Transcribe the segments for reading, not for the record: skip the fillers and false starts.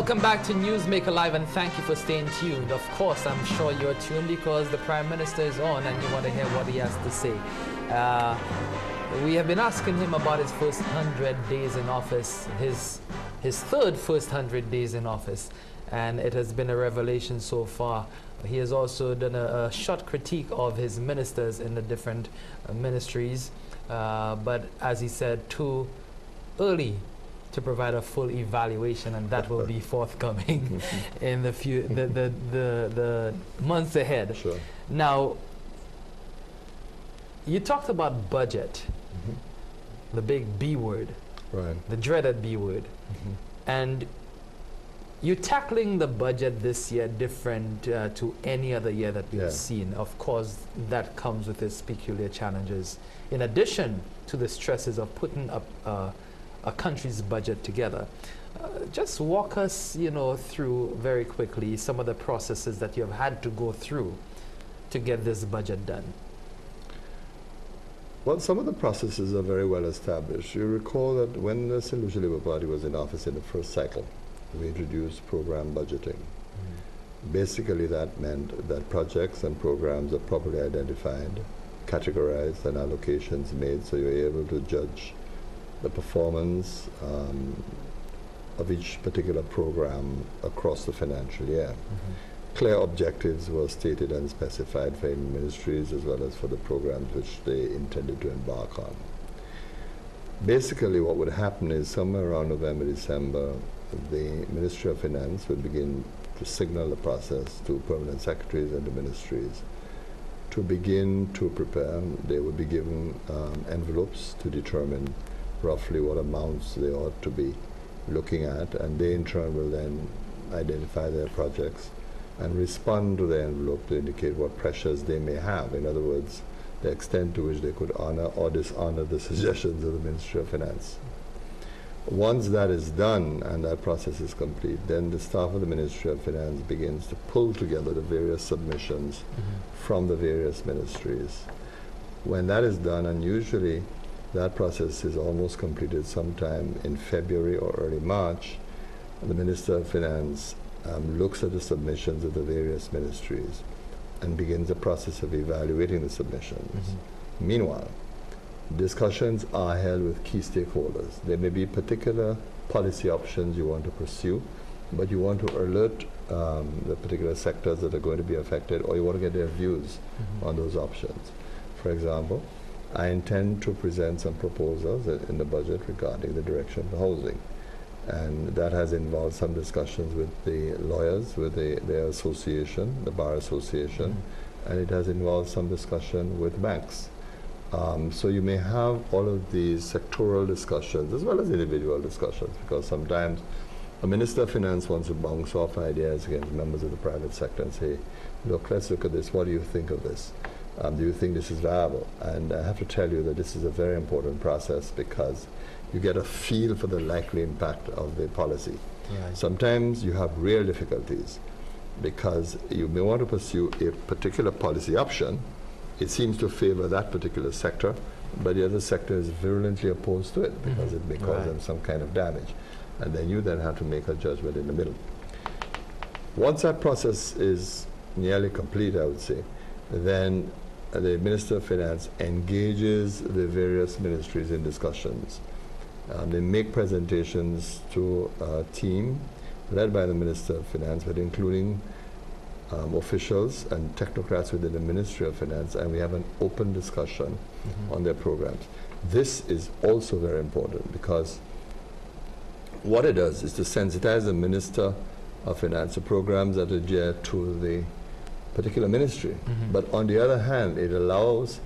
Welcome back to Newsmaker Live, and thank you for staying tuned. Of course, I'm sure you're tuned because the Prime Minister is on and you want to hear what he has to say. We have been asking him about his first 100 days in office, his third first 100 days in office, and it has been a revelation so far. He has also done a short critique of his ministers in the different ministries, but as he said, too early to provide a full evaluation, and that will be forthcoming in the months ahead. Sure. Now, you talked about budget, the big B word, right? The dreaded B word, and you're tackling the budget this year different to any other year that we've seen. Of course, that comes with its peculiar challenges, in addition to the stresses of putting up a country's budget together. Just walk us, through very quickly some of the processes that you have had to go through to get this budget done. Well, some of the processes are very well established. You recall that when the St. Lucia Labour Party was in office in the first cycle, we introduced program budgeting. Basically, that meant that projects and programs are properly identified, categorized, and allocations made, so you're able to judge the performance of each particular program across the financial year. Clear objectives were stated and specified for ministries as well as for the programs which they intended to embark on. Basically, what would happen is somewhere around November, December, the Ministry of Finance would begin to signal the process to permanent secretaries and the ministries to begin to prepare. They would be given envelopes to determine roughly what amounts they ought to be looking at, and they in turn will then identify their projects and respond to the envelope to indicate what pressures they may have. In other words, the extent to which they could honor or dishonor the suggestions of the Ministry of Finance. Once that is done and that process is complete, then the staff of the Ministry of Finance begins to pull together the various submissions from the various ministries. When that is done, and usually that process is almost completed sometime in February or early March, the Minister of Finance looks at the submissions of the various ministries and begins the process of evaluating the submissions. Meanwhile, discussions are held with key stakeholders. There may be particular policy options you want to pursue, but you want to alert the particular sectors that are going to be affected, or you want to get their views on those options. For example, I intend to present some proposals in the budget regarding the direction of housing. And that has involved some discussions with the lawyers, with their association, the Bar Association, and it has involved some discussion with banks. So you may have all of these sectoral discussions as well as individual discussions, because sometimes a Minister of Finance wants to bounce off ideas against members of the private sector and say, look, let's look at this. What do you think of this? Do you think this is viable? And I have to tell you that this is a very important process because you get a feel for the likely impact of the policy. Sometimes you have real difficulties because you may want to pursue a particular policy option. It seems to favor that particular sector, but the other sector is virulently opposed to it because it may cause them some kind of damage. And then you then have to make a judgment in the middle. Once that process is nearly complete, I would say, then the Minister of Finance engages the various ministries in discussions. They make presentations to a team led by the Minister of Finance, but including officials and technocrats within the Ministry of Finance, and we have an open discussion on their programs. This is also very important because what it does is to sensitize the Minister of Finance to programs that are dear to the particular ministry. But on the other hand, it allows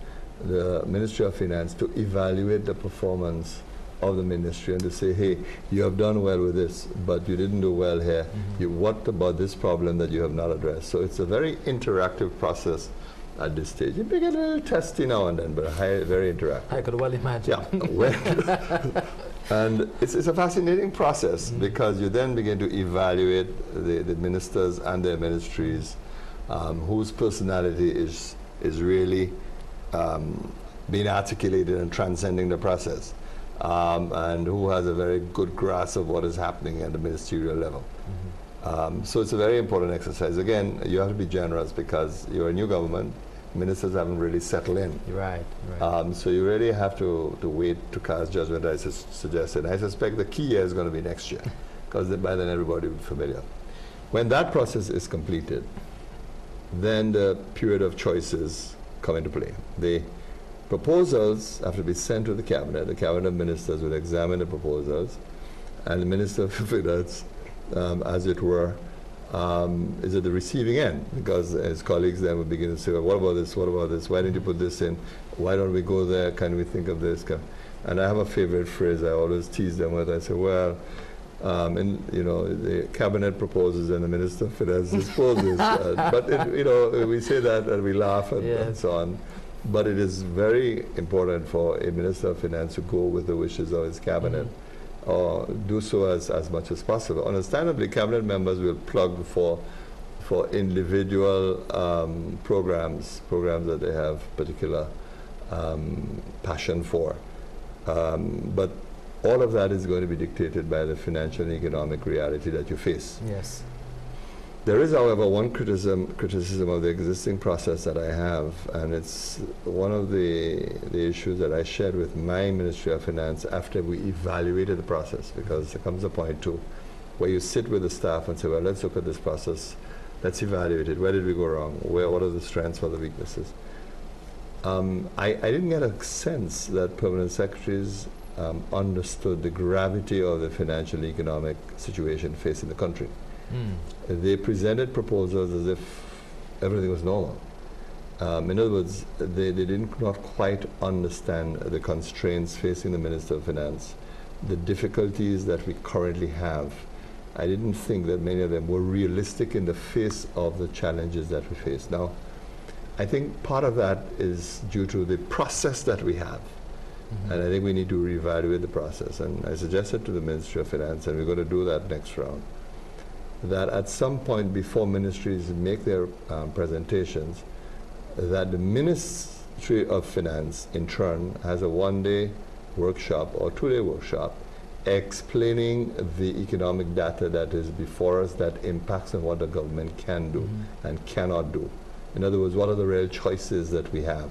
the Ministry of Finance to evaluate the performance of the ministry and to say, hey, you have done well with this, but you didn't do well here. What about this problem that you have not addressed? So it's a very interactive process at this stage. It may get a little testy now and then, but very interactive. I could well imagine. And it's a fascinating process because you then begin to evaluate the ministers and their ministries whose personality is really being articulated and transcending the process. and who has a very good grasp of what is happening at the ministerial level. So it's a very important exercise. Again, you have to be generous because you're a new government. Ministers haven't really settled in. Right. So you really have to wait to cast judgment, as I suggested. I suspect the key year is going to be next year, because by then everybody will be familiar. When that process is completed, then the period of choices come into play. The proposals have to be sent to the cabinet. The cabinet of ministers will examine the proposals, and the Minister of Finance, as it were, is at the receiving end, because his colleagues then will begin to say, well, what about this, what about this, why didn't you put this in, why don't we go there, can we think of this? And I have a favorite phrase I always tease them with. I say, well, and the cabinet proposes and the Minister of Finance disposes. But we say that and we laugh and so on. But it is very important for a Minister of Finance to go with the wishes of his cabinet, or do so as much as possible. Understandably, cabinet members will plug for individual programs that they have particular passion for. But all of that is going to be dictated by the financial and economic reality that you face. Yes. There is, however, one criticism of the existing process that I have, and it's one of the issues that I shared with my Ministry of Finance after we evaluated the process, because there comes a point too where you sit with the staff and say, well, let's look at this process, let's evaluate it, where did we go wrong, what are the strengths, what are the weaknesses. I didn't get a sense that permanent secretaries understood the gravity of the financial and economic situation facing the country. They presented proposals as if everything was normal. In other words, they did not quite understand the constraints facing the Minister of Finance, the difficulties that we currently have. I didn't think that many of them were realistic in the face of the challenges that we face. Now, I think part of that is due to the process that we have. And I think we need to reevaluate the process. And I suggested to the Ministry of Finance, and we're going to do that next round, that at some point before ministries make their presentations, that the Ministry of Finance in turn has a one-day workshop or two-day workshop explaining the economic data that is before us that impacts on what the government can do and cannot do. In other words, what are the real choices that we have?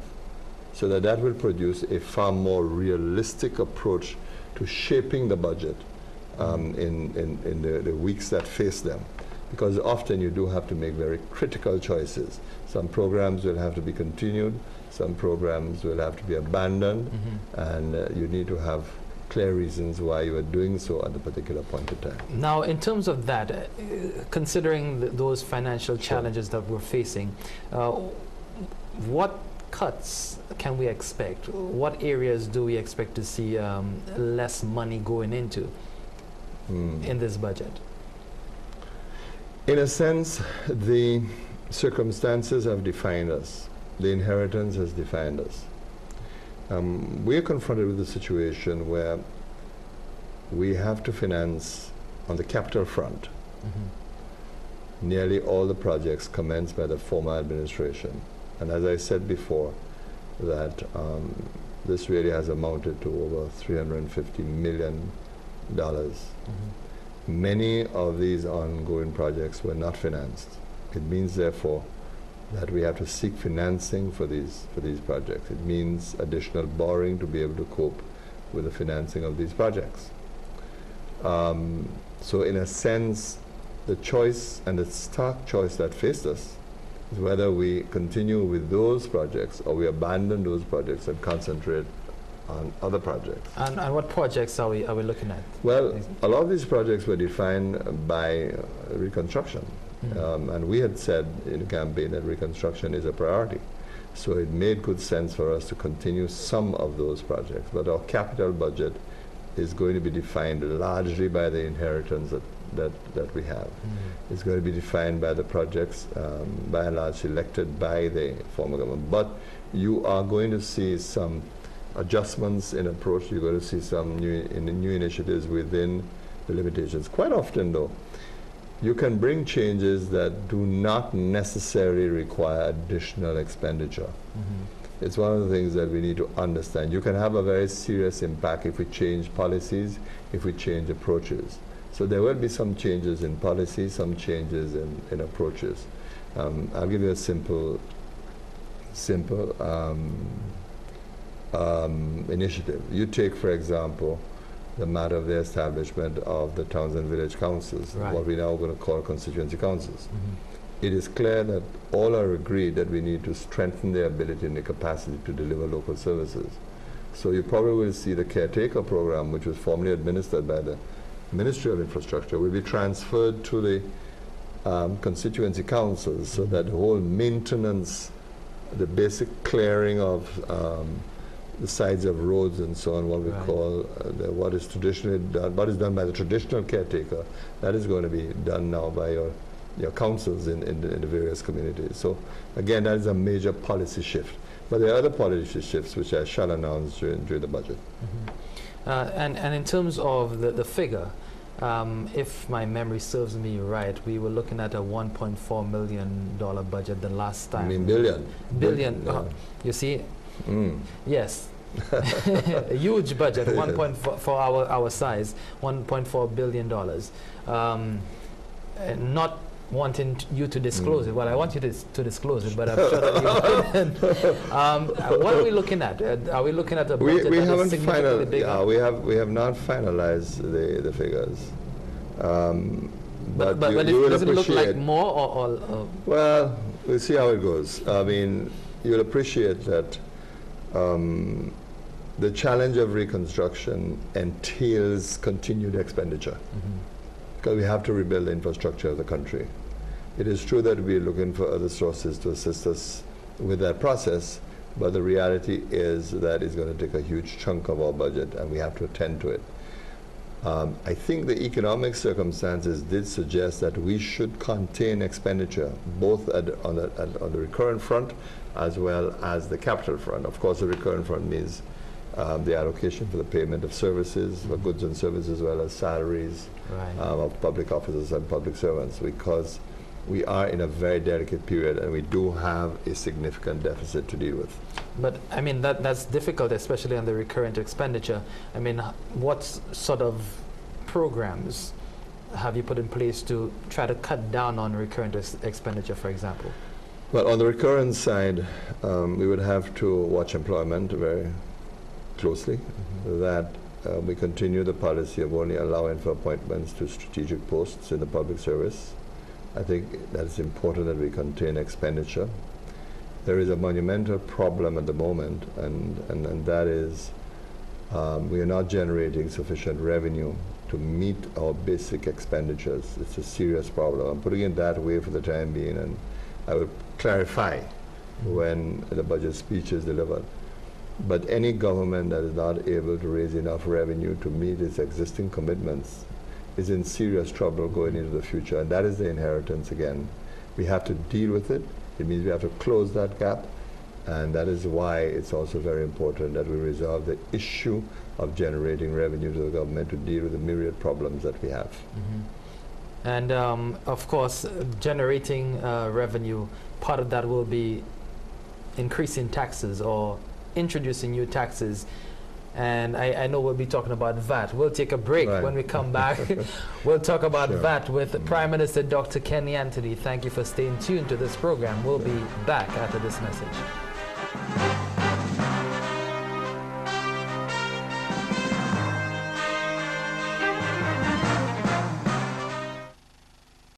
So that will produce a far more realistic approach to shaping the budget in the weeks that face them. Because often you do have to make very critical choices. Some programs will have to be continued, some programs will have to be abandoned, and you need to have clear reasons why you are doing so at a particular point in time. Now, in terms of that, considering those financial challenges that we're facing, what cuts can we expect? What areas do we expect to see less money going into in this budget? In a sense, the circumstances have defined us. The inheritance has defined us. We are confronted with a situation where we have to finance on the capital front nearly all the projects commenced by the former administration. And as I said before, that this really has amounted to over $350 million. Many of these ongoing projects were not financed. It means, therefore, that we have to seek financing for these projects. It means additional borrowing to be able to cope with the financing of these projects. So in a sense, the choice and the stark choice that faced us is whether we continue with those projects or we abandon those projects and concentrate on other projects. And what projects are we looking at? Well, a lot of these projects were defined by reconstruction. And we had said in the campaign that reconstruction is a priority. So it made good sense for us to continue some of those projects. But our capital budget is going to be defined largely by the inheritance that we have. It's going to be defined by the projects, by and large selected by the former government. But you are going to see some adjustments in approach. You're going to see some new initiatives within the limitations. Quite often, though, you can bring changes that do not necessarily require additional expenditure. It's one of the things that we need to understand. You can have a very serious impact if we change policies, if we change approaches. So there will be some changes in policy, some changes in approaches. I'll give you a simple initiative. You take, for example, the matter of the establishment of the towns and village councils, right. what we now going to call constituency councils. Mm-hmm. It is clear that all are agreed that we need to strengthen their ability and their capacity to deliver local services. So you probably will see the caretaker program, which was formerly administered by the Ministry of Infrastructure, will be transferred to the constituency councils, so that the whole maintenance, the basic clearing of the sides of roads and so on, what we right. call what is traditionally done, what is done by the traditional caretaker, that is going to be done now by your councils in the various communities. So again, that is a major policy shift. But there are other policy shifts which I shall announce during the budget. Mm-hmm. And in terms of the figure, if my memory serves me right, we were looking at a $1.4 million budget the last time. I mean billion. Billion. Yeah. You see? Mm. Yes. A huge budget, 1.4 for our size, $1.4 billion. Not wanting you to disclose it. Well, I want you to disclose it, but I'm sure that you wouldn't. What are we looking at? Are we looking at a budget we that haven't is significantly bigger? Yeah, we have not finalized the figures. But does it look like more or? Well, we'll see how it goes. I mean, you'll appreciate that the challenge of reconstruction entails continued expenditure. Mm-hmm. Because we have to rebuild the infrastructure of the country. It is true that we're looking for other sources to assist us with that process, but the reality is that it's going to take a huge chunk of our budget, and we have to attend to it. I think the economic circumstances did suggest that we should contain expenditure, both on the recurrent front as well as the capital front. Of course, the recurrent front means the allocation for the payment of services, for goods and services, as well as salaries right. Of public officers and public servants, because we are in a very delicate period and we do have a significant deficit to deal with. But I mean, that's difficult, especially on the recurrent expenditure. I mean, what sort of programs have you put in place to try to cut down on recurrent expenditure, for example? Well, on the recurrent side, we would have to watch employment very closely, mm-hmm. that we continue the policy of only allowing for appointments to strategic posts in the public service. I think that it's important that we contain expenditure. There is a monumental problem at the moment, and that is we are not generating sufficient revenue to meet our basic expenditures. It's a serious problem. I'm putting it that way for the time being, and I will clarify when the budget speech is delivered. But any government that is not able to raise enough revenue to meet its existing commitments is in serious trouble going into the future, and that is the inheritance again. We have to deal with it. It means we have to close that gap, and that is why it's also very important that we resolve the issue of generating revenue to the government to deal with the myriad problems that we have. Mm-hmm. And of course, generating revenue, part of that will be increasing taxes or introducing new taxes. And I know we'll be talking about VAT. We'll take a break. Right. When we come back. We'll talk about VAT with Prime Minister Dr. Kenny Anthony. Thank you for staying tuned to this program. We'll be back after this message.